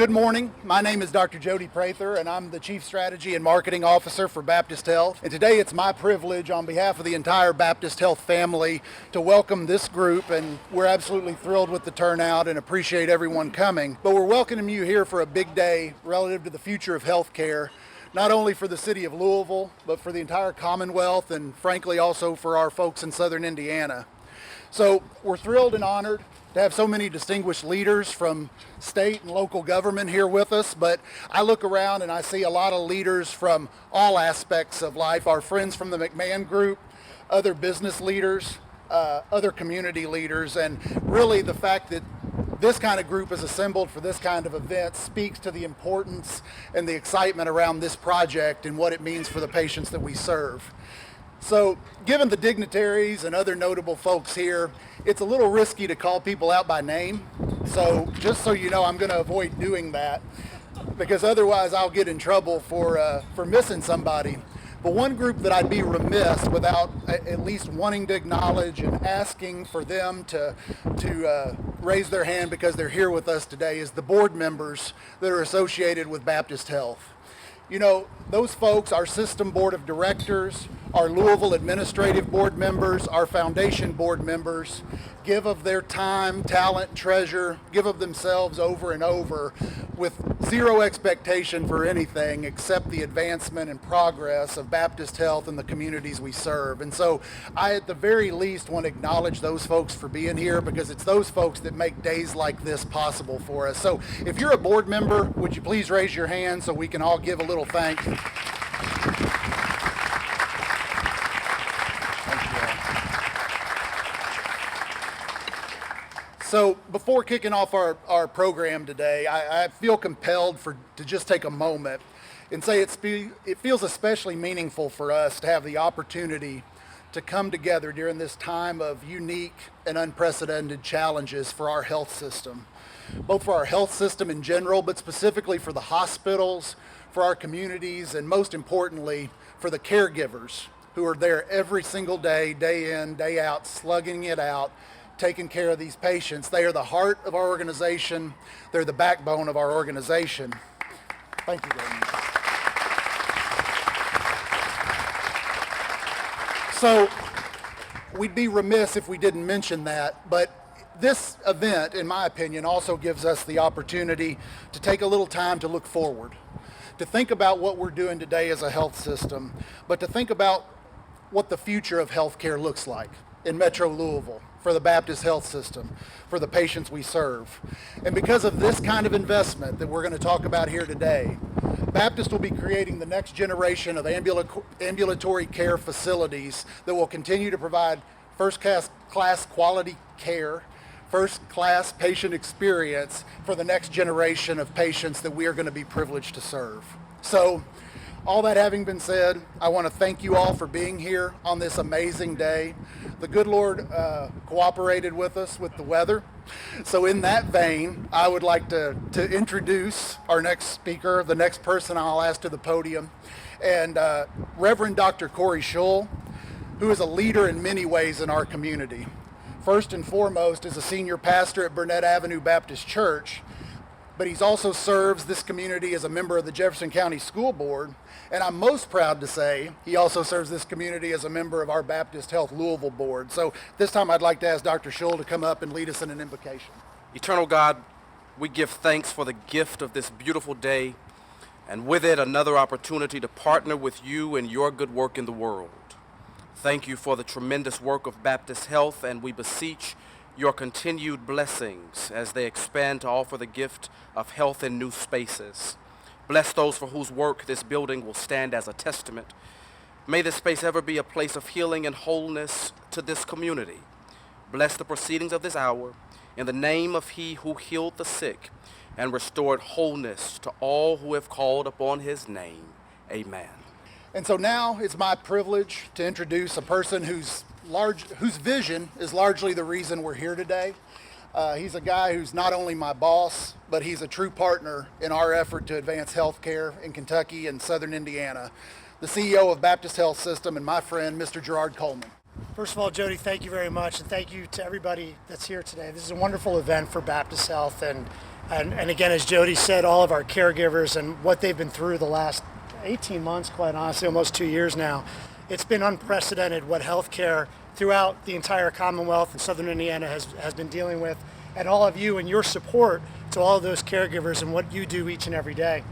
Good morning. My name is Dr. Jody Prather, and I'm the Chief Strategy and Marketing Officer for Baptist Health. And today it's my privilege on behalf of the entire Baptist Health family to welcome this group, and we're absolutely thrilled with the turnout and appreciate everyone coming. But we're welcoming you here for a big day relative to the future of healthcare, not only for the city of Louisville, but for the entire Commonwealth and frankly also for our folks in Southern Indiana. So we're thrilled and honored to have so many distinguished leaders from state and local government here with us, but I look around and I see a lot of leaders from all aspects of life, our friends from the McMahon Group, other business leaders, other community leaders, and really the fact that this kind of group is assembled for this kind of event speaks to the importance and the excitement around this project and what it means for the patients that we serve. So, given the dignitaries and other notable folks here, it's a little risky to call people out by name. So, just so you know, I'm going to avoid doing that because otherwise I'll get in trouble for missing somebody. But one group that I'd be remiss without at least wanting to acknowledge and asking for them to raise their hand because they're here with us today is the board members that are associated with Baptist Health. You know, those folks, our system board of directors, our Louisville administrative board members, our foundation board members, give of their time, talent, treasure, give of themselves over and over with zero expectation for anything except the advancement and progress of Baptist Health and the communities we serve. And so I at the very least want to acknowledge those folks for being here because it's those folks that make days like this possible for us. So if you're a board member, would you please raise your hand so we can all give a little thanks? So before kicking off our program today, I feel compelled to just take a moment and say it feels especially meaningful for us to have the opportunity to come together during this time of unique and unprecedented challenges for our health system, both for our health system in general, but specifically for the hospitals, for our communities, and most importantly, for the caregivers who are there every single day, day in, day out, slugging it out, taking care of these patients. They are the heart of our organization. They're the backbone of our organization. Thank you very much. So we'd be remiss if we didn't mention that, but this event, in my opinion, also gives us the opportunity to take a little time to look forward, to think about what we're doing today as a health system, but to think about what the future of healthcare looks like in Metro Louisville, for the Baptist Health System, for the patients we serve. And because of this kind of investment that we're going to talk about here today, Baptist will be creating the next generation of ambulatory care facilities that will continue to provide first-class quality care, first-class patient experience for the next generation of patients that we are going to be privileged to serve. So, all that having been said, I want to thank you all for being here on this amazing day. The good Lord cooperated with us with the weather. So in that vein, I would like to introduce our next speaker, the next person I'll ask to the podium, and Reverend Dr. Corey Schull, who is a leader in many ways in our community. First and foremost is a senior pastor at Burnett Avenue Baptist Church, but he's also serves this community as a member of the Jefferson County School Board, and I'm most proud to say he also serves this community as a member of our Baptist Health Louisville Board. So this time I'd like to ask Dr. Schull to come up and lead us in an invocation. Eternal God, we give thanks for the gift of this beautiful day, and with it another opportunity to partner with you in your good work in the world. Thank you for the tremendous work of Baptist Health, and we beseech your continued blessings as they expand to offer the gift of health in new spaces. Bless those for whose work this building will stand as a testament. May this space ever be a place of healing and wholeness to this community. Bless the proceedings of this hour in the name of he who healed the sick and restored wholeness to all who have called upon his name. Amen. And so now it's my privilege to introduce a person whose vision is largely the reason we're here today. He's a guy who's not only my boss, but he's a true partner in our effort to advance healthcare in Kentucky and Southern Indiana. The CEO of Baptist Health System and my friend, Mr. Gerard Coleman. First of all, Jody, thank you very much, and thank you to everybody that's here today. This is a wonderful event for Baptist Health, and And again, as Jody said, all of our caregivers and what they've been through the last 18 months, quite honestly, almost 2 years now, it's been unprecedented what healthcare throughout the entire Commonwealth and Southern Indiana has been dealing with, and all of you and your support to all of those caregivers and what you do each and every day.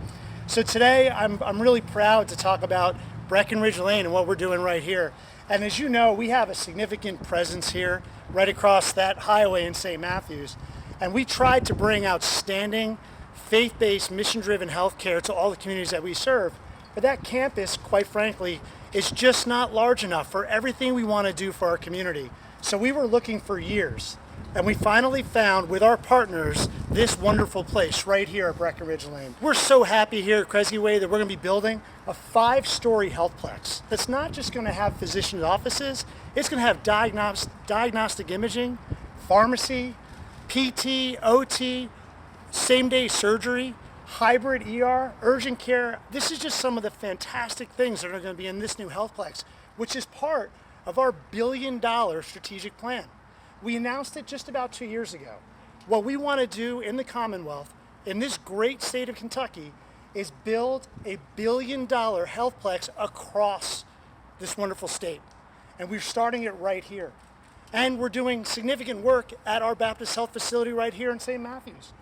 So today, I'm really proud to talk about Breckenridge Lane and what we're doing right here. And as you know, we have a significant presence here right across that highway in St. Matthews. And we tried to bring outstanding, faith-based, mission-driven healthcare to all the communities that we serve. But that campus, quite frankly, is just not large enough for everything we want to do for our community. So we were looking for years. And we finally found, with our partners, this wonderful place right here at Breckenridge Lane. We're so happy here at Kresge Way that we're going to be building a 5-story healthplex that's not just going to have physicians' offices, it's going to have diagnostic imaging, pharmacy, PT, OT, same-day surgery, hybrid ER, urgent care. This is just some of the fantastic things that are going to be in this new healthplex, which is part of our billion-dollar strategic plan. We announced it just about 2 years ago. What we want to do in the Commonwealth, in this great state of Kentucky, is build a billion-dollar healthplex across this wonderful state. And we're starting it right here. And we're doing significant work at our Baptist Health facility right here in St. Matthews.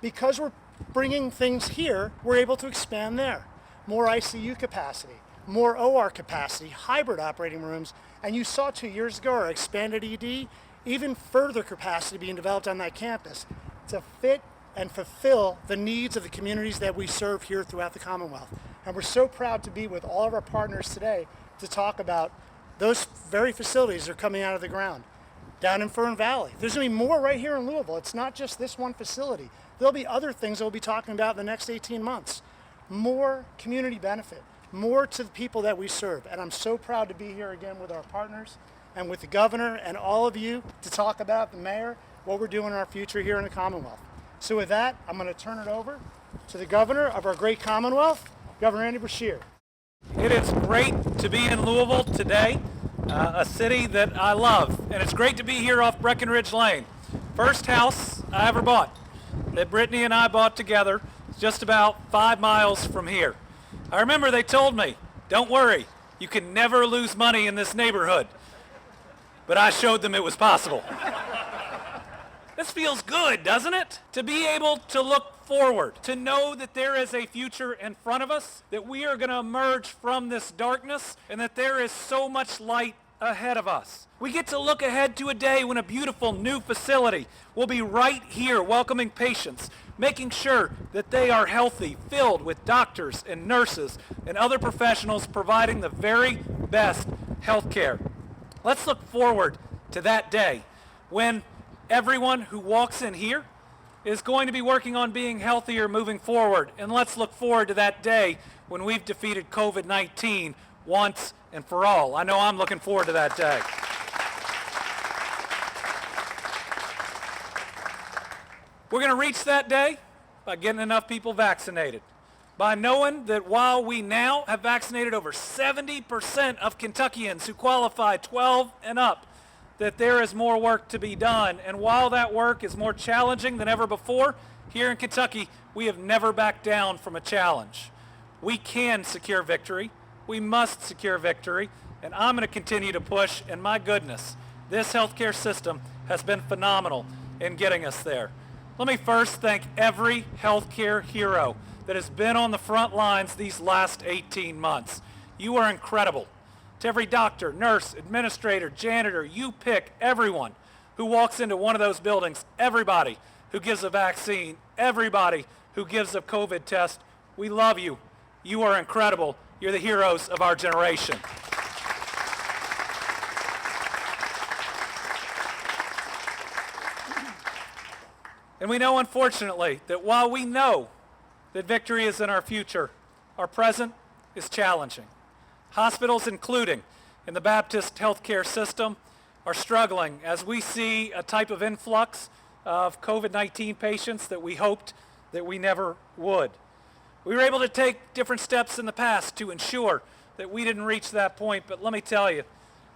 Because we're bringing things here, we're able to expand there. More ICU capacity, more OR capacity, hybrid operating rooms, and you saw 2 years ago our expanded ED, even further capacity being developed on that campus to fit and fulfill the needs of the communities that we serve here throughout the Commonwealth. And we're so proud to be with all of our partners today to talk about those very facilities that are coming out of the ground. Down in Fern Valley. There's going to be more right here in Louisville. It's not just this one facility. There'll be other things that we'll be talking about in the next 18 months. More community benefit, more to the people that we serve. And I'm so proud to be here again with our partners and with the governor and all of you to talk about, the mayor, what we're doing in our future here in the Commonwealth. So with that, I'm going to turn it over to the governor of our great Commonwealth, Governor Andy Beshear. It is great to be in Louisville today. A city that I love, and it's great to be here off Breckenridge Lane. First house I ever bought that Brittany and I bought together. It's just about 5 miles from here. I remember they told me, don't worry, you can never lose money in this neighborhood. But I showed them it was possible. This feels good, doesn't it? To be able to look forward, to know that there is a future in front of us, that we are going to emerge from this darkness, and that there is so much light ahead of us. We get to look ahead to a day when a beautiful new facility will be right here welcoming patients, making sure that they are healthy, filled with doctors and nurses and other professionals providing the very best health care. Let's look forward to that day when everyone who walks in here is going to be working on being healthier moving forward. And let's look forward to that day when we've defeated COVID-19 once and for all. I know I'm looking forward to that day. We're going to reach that day by getting enough people vaccinated, by knowing that while we now have vaccinated over 70% of Kentuckians who qualify 12 and up, that there is more work to be done. And while that work is more challenging than ever before, here in Kentucky, we have never backed down from a challenge. We can secure victory. We must secure victory. And I'm going to continue to push. And my goodness, this healthcare system has been phenomenal in getting us there. Let me first thank every healthcare hero that has been on the front lines these last 18 months. You are incredible. To every doctor, nurse, administrator, janitor, you pick, everyone who walks into one of those buildings, everybody who gives a vaccine, everybody who gives a COVID test, we love you. You are incredible. You're the heroes of our generation. And we know, unfortunately, that while we know that victory is in our future, our present is challenging. Hospitals, including in the Baptist healthcare system, are struggling as we see a type of influx of COVID-19 patients that we hoped that we never would. We were able to take different steps in the past to ensure that we didn't reach that point, but let me tell you,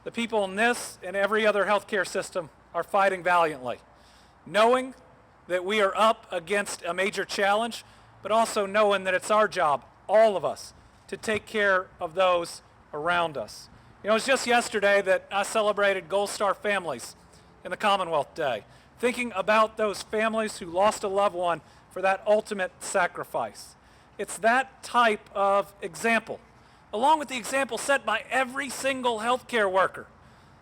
the people in this and every other healthcare system are fighting valiantly, knowing that we are up against a major challenge, but also knowing that it's our job, all of us, to take care of those around us. You know, it was just yesterday that I celebrated Gold Star families in the Commonwealth Day, thinking about those families who lost a loved one for that ultimate sacrifice. It's that type of example, along with the example set by every single healthcare worker,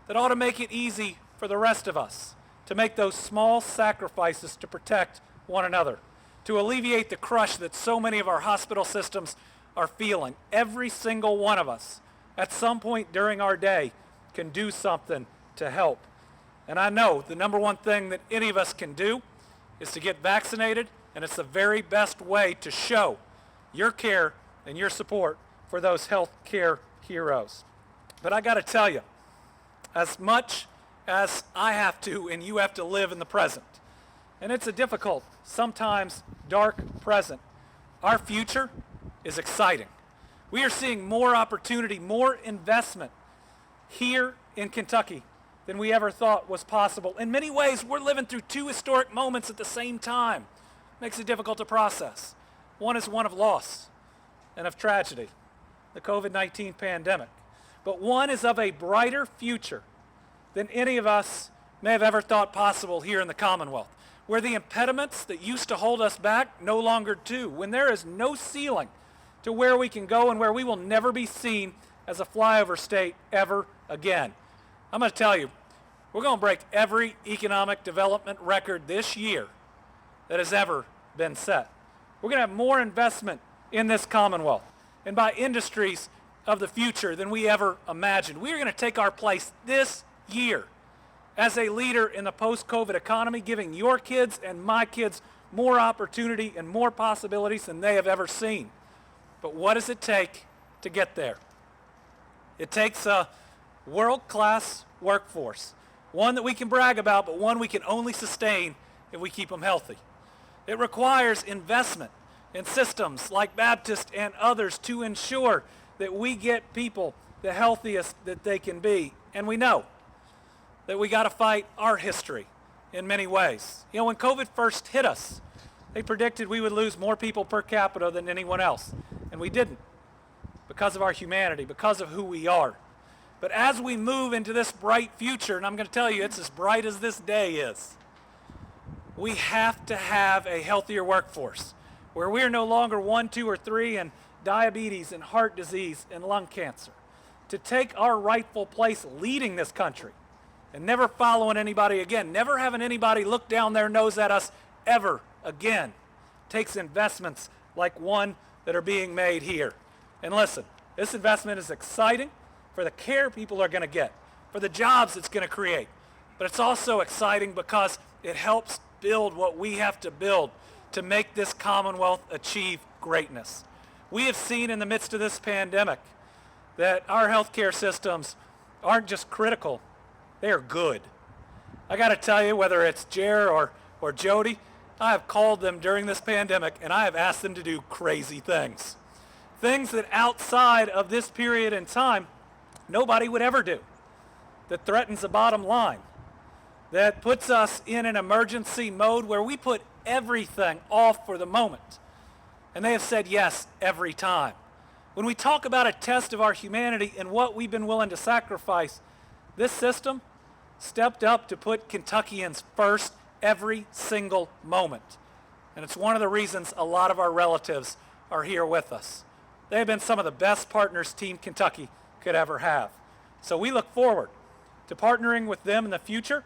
that ought to make it easy for the rest of us to make those small sacrifices to protect one another, to alleviate the crush that so many of our hospital systems are feeling. Every single one of us, at some point during our day, can do something to help. And I know the number one thing that any of us can do is to get vaccinated, and it's the very best way to show your care and your support for those health care heroes. But I got to tell you, as much as I have to and you have to live in the present, and it's a difficult, sometimes dark present, our future is exciting. We are seeing more opportunity, more investment here in Kentucky than we ever thought was possible. In many ways, we're living through two historic moments at the same time. Makes it difficult to process. One is one of loss and of tragedy, the COVID-19 pandemic. But one is of a brighter future than any of us may have ever thought possible here in the Commonwealth, where the impediments that used to hold us back no longer do, when there is no ceiling to where we can go and where we will never be seen as a flyover state ever again. I'm going to tell you, we're going to break every economic development record this year that has ever been set. We're going to have more investment in this Commonwealth and by industries of the future than we ever imagined. We are going to take our place this year as a leader in the post-COVID economy, giving your kids and my kids more opportunity and more possibilities than they have ever seen. But what does it take to get there? It takes a world-class workforce, one that we can brag about, but one we can only sustain if we keep them healthy. It requires investment in systems like Baptist and others to ensure that we get people the healthiest that they can be. And we know that we got to fight our history in many ways. You know, when COVID first hit us, they predicted we would lose more people per capita than anyone else. And we didn't, because of our humanity, because of who we are. But as we move into this bright future, and I'm going to tell you, it's as bright as this day is, we have to have a healthier workforce where we are no longer 1, 2, or 3 in diabetes and heart disease and lung cancer. To take our rightful place leading this country and never following anybody again, never having anybody look down their nose at us ever again, takes investments like one that are being made here. And listen, this investment is exciting for the care people are going to get, for the jobs it's going to create. But it's also exciting because it helps build what we have to build to make this Commonwealth achieve greatness. We have seen in the midst of this pandemic that our healthcare systems aren't just critical, they are good. I got to tell you, whether it's Jer or Jody, I have called them during this pandemic and I have asked them to do crazy things. Things that outside of this period in time, nobody would ever do, that threatens the bottom line, that puts us in an emergency mode where we put everything off for the moment. And they have said yes every time. When we talk about a test of our humanity and what we've been willing to sacrifice, this system stepped up to put Kentuckians first every single moment. And it's one of the reasons a lot of our relatives are here with us. They have been some of the best partners Team Kentucky could ever have. So we look forward to partnering with them in the future,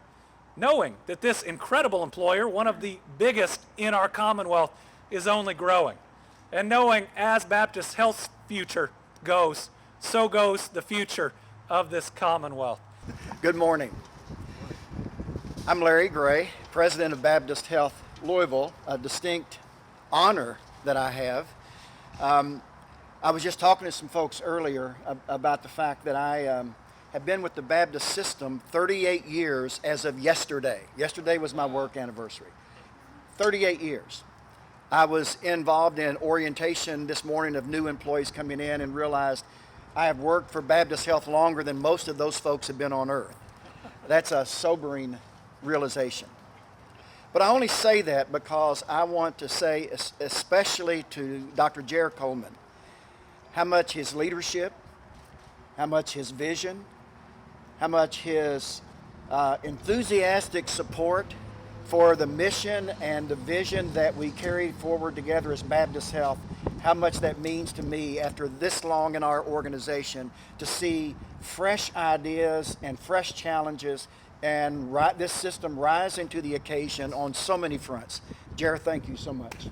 knowing that this incredible employer, one of the biggest in our Commonwealth, is only growing. And knowing as Baptist Health's future goes, so goes the future of this Commonwealth. Good morning. I'm Larry Gray, President of Baptist Health Louisville, a distinct honor that I have. I was just talking to some folks earlier about the fact that I have been with the Baptist system 38 years as of yesterday. Yesterday was my work anniversary. 38 years. I was involved in orientation this morning of new employees coming in and realized I have worked for Baptist Health longer than most of those folks have been on earth. That's a sobering realization. But I only say that because I want to say, especially to Dr. Jared Coleman, how much his leadership, how much his vision, how much his enthusiastic support for the mission and the vision that we carry forward together as Baptist Health, how much that means to me after this long in our organization to see fresh ideas and fresh challenges and this system rising to the occasion on so many fronts. Jared, thank you so much.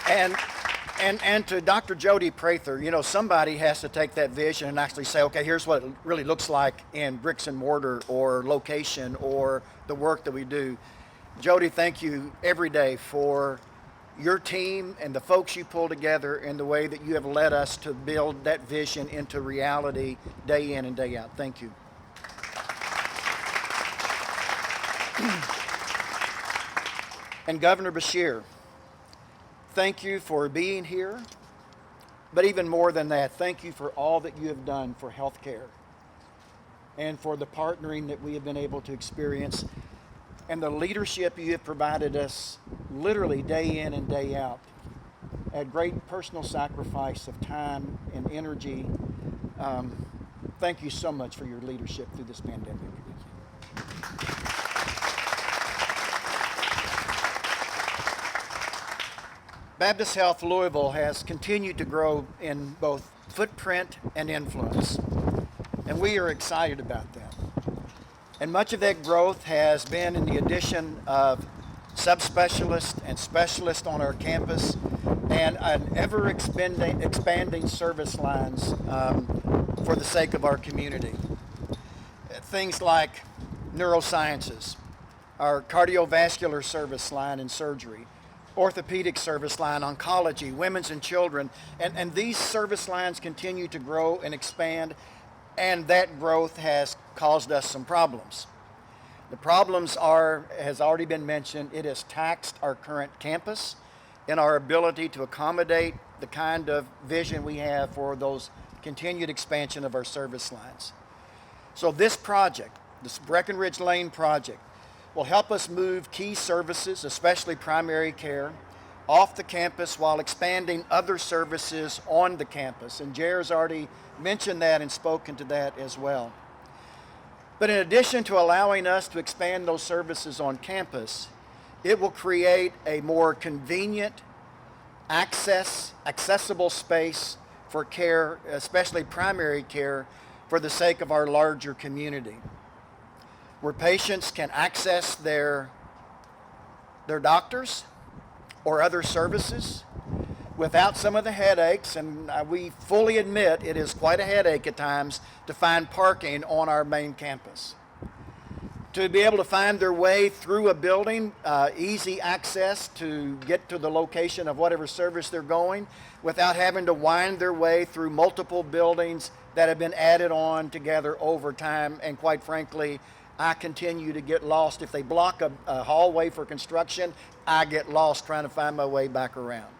And to Dr. Jody Prather, you know, somebody has to take that vision and actually say, okay, here's what it really looks like in bricks and mortar or location or the work that we do. Jody, thank you every day for your team and the folks you pull together and the way that you have led us to build that vision into reality day in and day out. Thank you. And Governor Beshear, thank you for being here, but even more than that, thank you for all that you have done for healthcare and for the partnering that we have been able to experience and the leadership you have provided us literally day in and day out at great personal sacrifice of time and energy. Thank you so much for your leadership through this pandemic. Baptist Health Louisville has continued to grow in both footprint and influence, and we are excited about that. And much of that growth has been in the addition of subspecialists and specialists on our campus and an ever-expanding service lines for the sake of our community. Things like neurosciences, our cardiovascular service line and surgery, orthopedic service line, oncology, women's and children, and these service lines continue to grow and expand, and that growth has caused us some problems. The problems are, has already been mentioned, it has taxed our current campus and our ability to accommodate the kind of vision we have for those continued expansion of our service lines. So this project, this Breckenridge Lane project, will help us move key services, especially primary care, off the campus while expanding other services on the campus. And Jared's already mentioned that and spoken to that as well. But in addition to allowing us to expand those services on campus, it will create a more convenient, accessible space for care, especially primary care, for the sake of our larger community, where patients can access their doctors or other services without some of the headaches, and we fully admit it is quite a headache at times to find parking on our main campus. To be able to find their way through a building, easy access to get to the location of whatever service they're going without having to wind their way through multiple buildings that have been added on together over time, and quite frankly, I continue to get lost. If they block a hallway for construction, I get lost trying to find my way back around.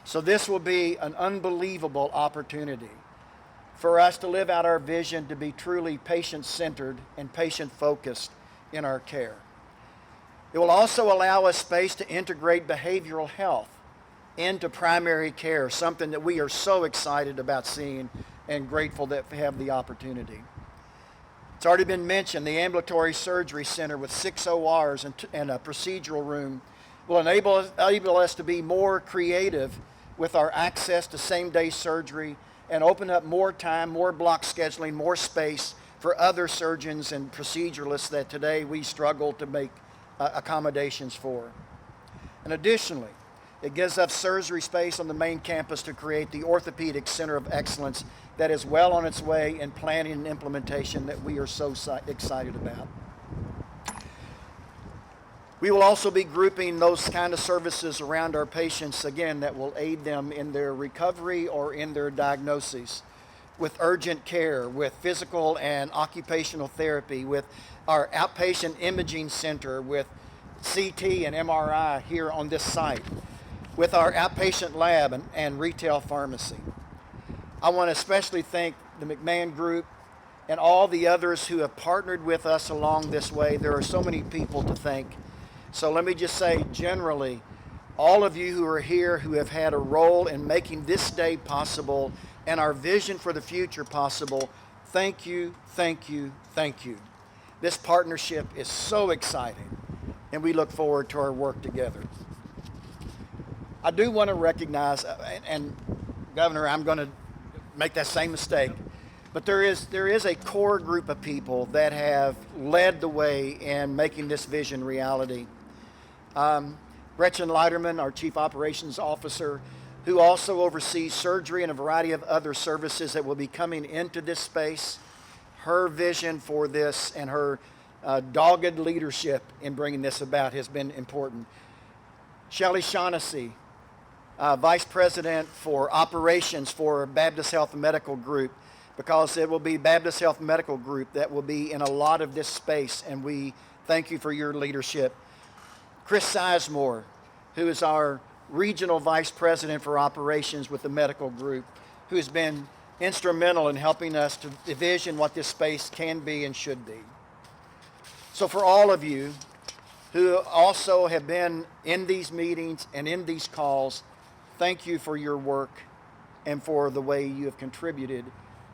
So this will be an unbelievable opportunity for us to live out our vision to be truly patient-centered and patient-focused in our care. It will also allow us space to integrate behavioral health into primary care, something that we are so excited about seeing and grateful that we have the opportunity. It's already been mentioned, the ambulatory surgery center with 6 ORs and a procedural room will enable us to be more creative with our access to same-day surgery and open up more time, more block scheduling, more space for other surgeons and proceduralists that today we struggle to make accommodations for. And additionally, it gives us surgery space on the main campus to create the Orthopedic Center of Excellence that is well on its way in planning and implementation that we are so excited about. We will also be grouping those kind of services around our patients, again, that will aid them in their recovery or in their diagnoses, with urgent care, with physical and occupational therapy, with our outpatient imaging center, with CT and MRI here on this site, with our outpatient lab and retail pharmacy. I want to especially thank the McMahon Group and all the others who have partnered with us along this way. There are so many people to thank. So let me just say generally, all of you who are here who have had a role in making this day possible and our vision for the future possible, thank you, thank you, thank you. This partnership is so exciting, and we look forward to our work together. I do want to recognize, and Governor, I'm going to make that same mistake, but there is a core group of people that have led the way in making this vision reality. Gretchen Leiterman, our Chief Operations Officer, who also oversees surgery and a variety of other services that will be coming into this space. Her vision for this and her dogged leadership in bringing this about has been important. Shelley Shaughnessy, Vice President for Operations for Baptist Health Medical Group, because it will be Baptist Health Medical Group that will be in a lot of this space, and we thank you for your leadership. Chris Sizemore, who is our Regional Vice President for Operations with the medical group, who has been instrumental in helping us to envision what this space can be and should be. So for all of you who also have been in these meetings and in these calls, thank you for your work and for the way you have contributed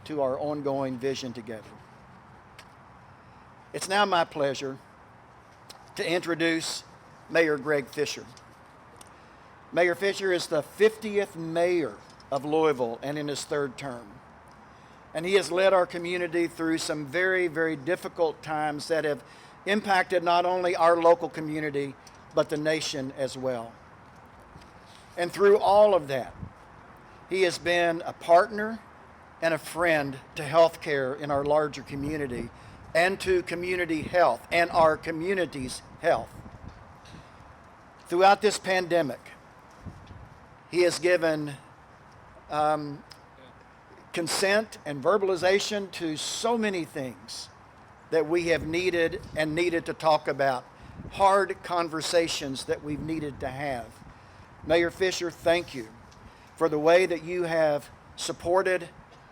to our ongoing vision together. It's now my pleasure to introduce Mayor Greg Fisher. Mayor Fisher is the 50th mayor of Louisville and in his third term. And he has led our community through some very, very difficult times that have impacted not only our local community, but the nation as well. And through all of that, he has been a partner and a friend to healthcare in our larger community and to community health and our community's health. Throughout this pandemic, he has given consent and verbalization to so many things that we have needed to talk about, hard conversations that we've needed to have. Mayor Fisher, thank you for the way that you have supported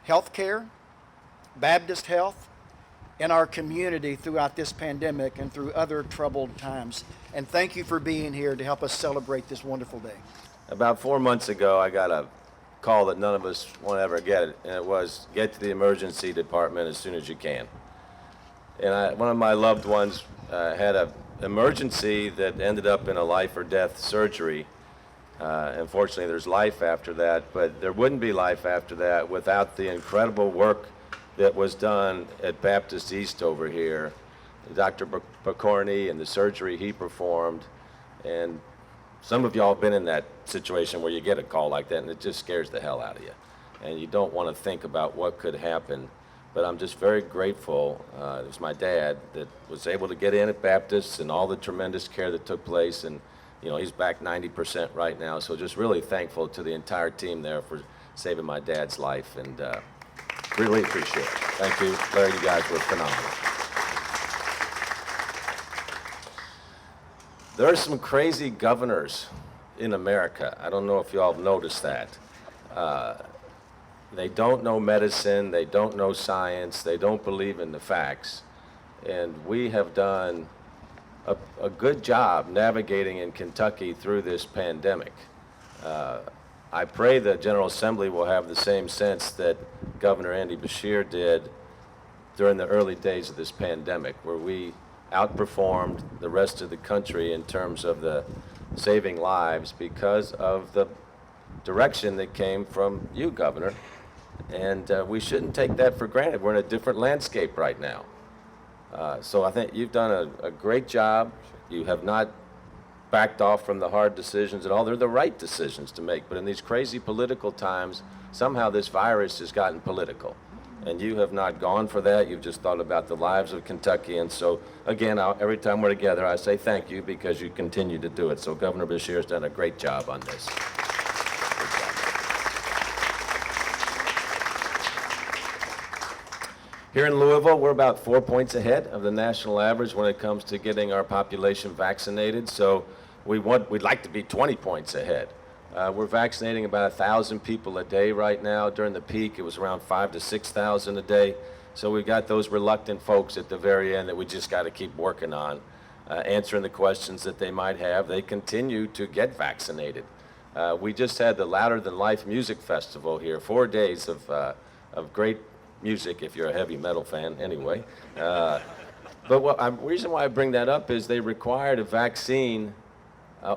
healthcare, Baptist Health, in our community throughout this pandemic and through other troubled times. And thank you for being here to help us celebrate this wonderful day. About 4 months ago, I got a call that none of us want to ever get, and it was, get to the emergency department as soon as you can. And one of my loved ones had an emergency that ended up in a life or death surgery. Unfortunately, there's life after that, but there wouldn't be life after that without the incredible work that was done at Baptist East over here. Dr. Bacorny and the surgery he performed, and some of y'all have been in that situation where you get a call like that and it just scares the hell out of you. And you don't want to think about what could happen. But I'm just very grateful. It was my dad that was able to get in at Baptist and all the tremendous care that took place. And, you know, he's back 90% right now. So just really thankful to the entire team there for saving my dad's life. And really appreciate it. Thank you. Larry, you guys were phenomenal. There are some crazy governors in America. I don't know if you all have noticed that. They don't know medicine, they don't know science, they don't believe in the facts. And we have done a good job navigating in Kentucky through this pandemic. I pray the General Assembly will have the same sense that Governor Andy Beshear did during the early days of this pandemic, where we outperformed the rest of the country in terms of the saving lives because of the direction that came from you, Governor. And we shouldn't take that for granted. We're in a different landscape right now. So I think you've done a great job. You have not backed off from the hard decisions at all. They're the right decisions to make. But in these crazy political times, somehow this virus has gotten political. And you have not gone for that. You've just thought about the lives of Kentucky. And so, again, every time we're together, I say thank you because you continue to do it. So Governor Beshear has done a great job on this. Here in Louisville, we're about 4 points ahead of the national average when it comes to getting our population vaccinated. So we'd like to be 20 points ahead. We're vaccinating about 1,000 people a day right now. During the peak, it was around 5,000 to 6,000 a day. So we got those reluctant folks at the very end that we just got to keep working on, answering the questions that they might have. They continue to get vaccinated. We just had the Louder Than Life Music Festival here, 4 days of great music, if you're a heavy metal fan anyway. But the reason why I bring that up is they required a vaccine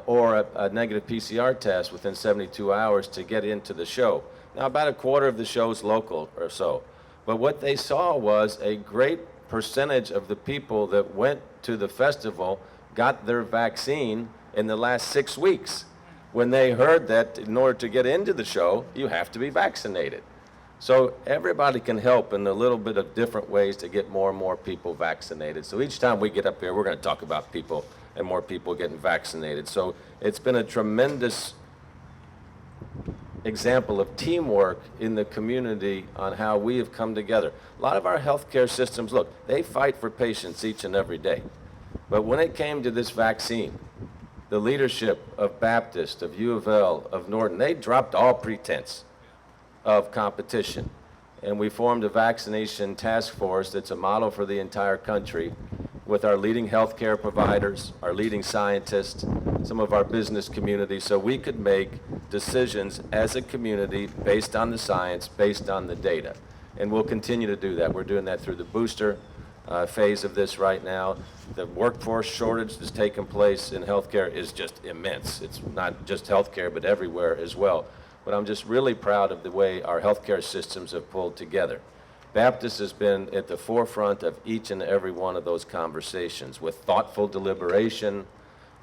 or a negative PCR test within 72 hours to get into the show. Now, about a quarter of the show's local or so. But what they saw was a great percentage of the people that went to the festival got their vaccine in the last 6 weeks, when they heard that in order to get into the show, you have to be vaccinated. So everybody can help in a little bit of different ways to get more and more people vaccinated. So each time we get up here, we're going to talk about people and more people getting vaccinated. So it's been a tremendous example of teamwork in the community on how we have come together. A lot of our healthcare systems, look, they fight for patients each and every day. But when it came to this vaccine, the leadership of Baptist, of U of L, of Norton, they dropped all pretense of competition. And we formed a vaccination task force that's a model for the entire country, with our leading healthcare providers, our leading scientists, some of our business community, so we could make decisions as a community based on the science, based on the data. And we'll continue to do that. We're doing that through the booster phase of this right now. The workforce shortage that's taken place in healthcare is just immense. It's not just healthcare, but everywhere as well. But I'm just really proud of the way our healthcare systems have pulled together. Baptist has been at the forefront of each and every one of those conversations with thoughtful deliberation,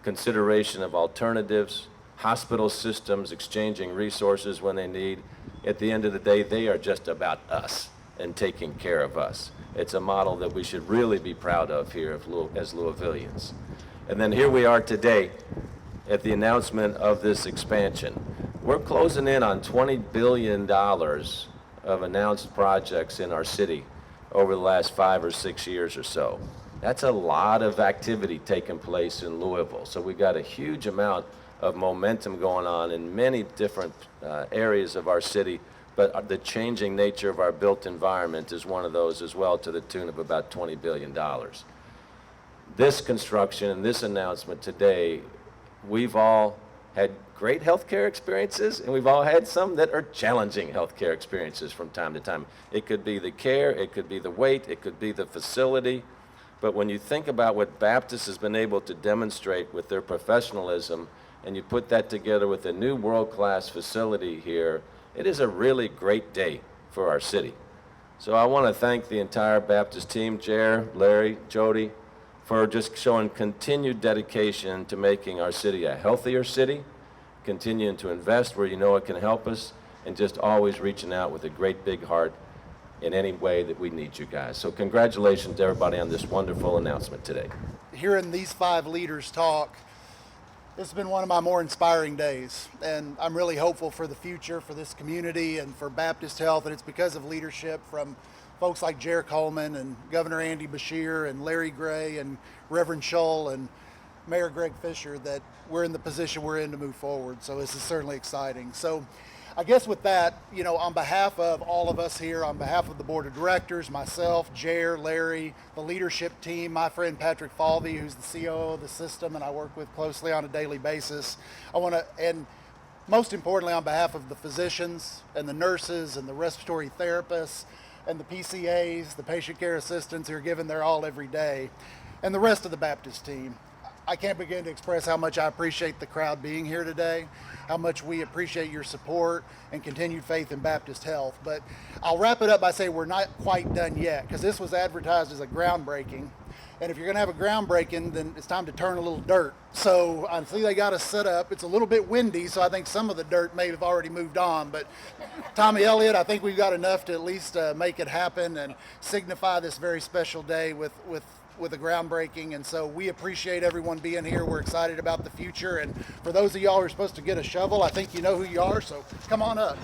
consideration of alternatives, hospital systems exchanging resources when they need. At the end of the day, they are just about us and taking care of us. It's a model that we should really be proud of here as Louisvillians. And then here we are today at the announcement of this expansion. We're closing in on $20 billion of announced projects in our city over the last 5 or 6 years or so. That's a lot of activity taking place in Louisville. So we've got a huge amount of momentum going on in many different areas of our city, but the changing nature of our built environment is one of those as well, to the tune of about $20 billion. This construction and this announcement today, we've all had great healthcare experiences, and we've all had some that are challenging healthcare experiences from time to time. It could be the care, it could be the wait, it could be the facility. But when you think about what Baptist has been able to demonstrate with their professionalism, and you put that together with a new world-class facility here, it is a really great day for our city. So I want to thank the entire Baptist team, Jer, Larry, Jody, for just showing continued dedication to making our city a healthier city, continuing to invest where you know it can help us, and just always reaching out with a great big heart in any way that we need you guys. So congratulations to everybody on this wonderful announcement today. Hearing these 5 leaders talk, it's been one of my more inspiring days, and I'm really hopeful for the future, for this community and for Baptist Health, and it's because of leadership from folks like Jer Coleman and Governor Andy Beshear and Larry Gray and Reverend Shull and Mayor Greg Fisher that we're in the position we're in to move forward. So this is certainly exciting. So I guess with that, you know, on behalf of all of us here, on behalf of the board of directors, myself, Jer, Larry, the leadership team, my friend Patrick Falvey, who's the COO of the system and I work with closely on a daily basis, I want to, and most importantly, on behalf of the physicians and the nurses and the respiratory therapists and the PCAs, the patient care assistants who are giving their all every day, and the rest of the Baptist team, I can't begin to express how much I appreciate the crowd being here today, how much we appreciate your support and continued faith in Baptist Health. But I'll wrap it up by saying we're not quite done yet, because this was advertised as a groundbreaking. And if you're going to have a groundbreaking, then it's time to turn a little dirt. So I see they got us set up. It's a little bit windy, so I think some of the dirt may have already moved on. But Tommy Elliott, I think we've got enough to at least make it happen and signify this very special day with a groundbreaking. And so we appreciate everyone being here. We're excited about the future. And for those of y'all who are supposed to get a shovel, I think you know who you are, so come on up.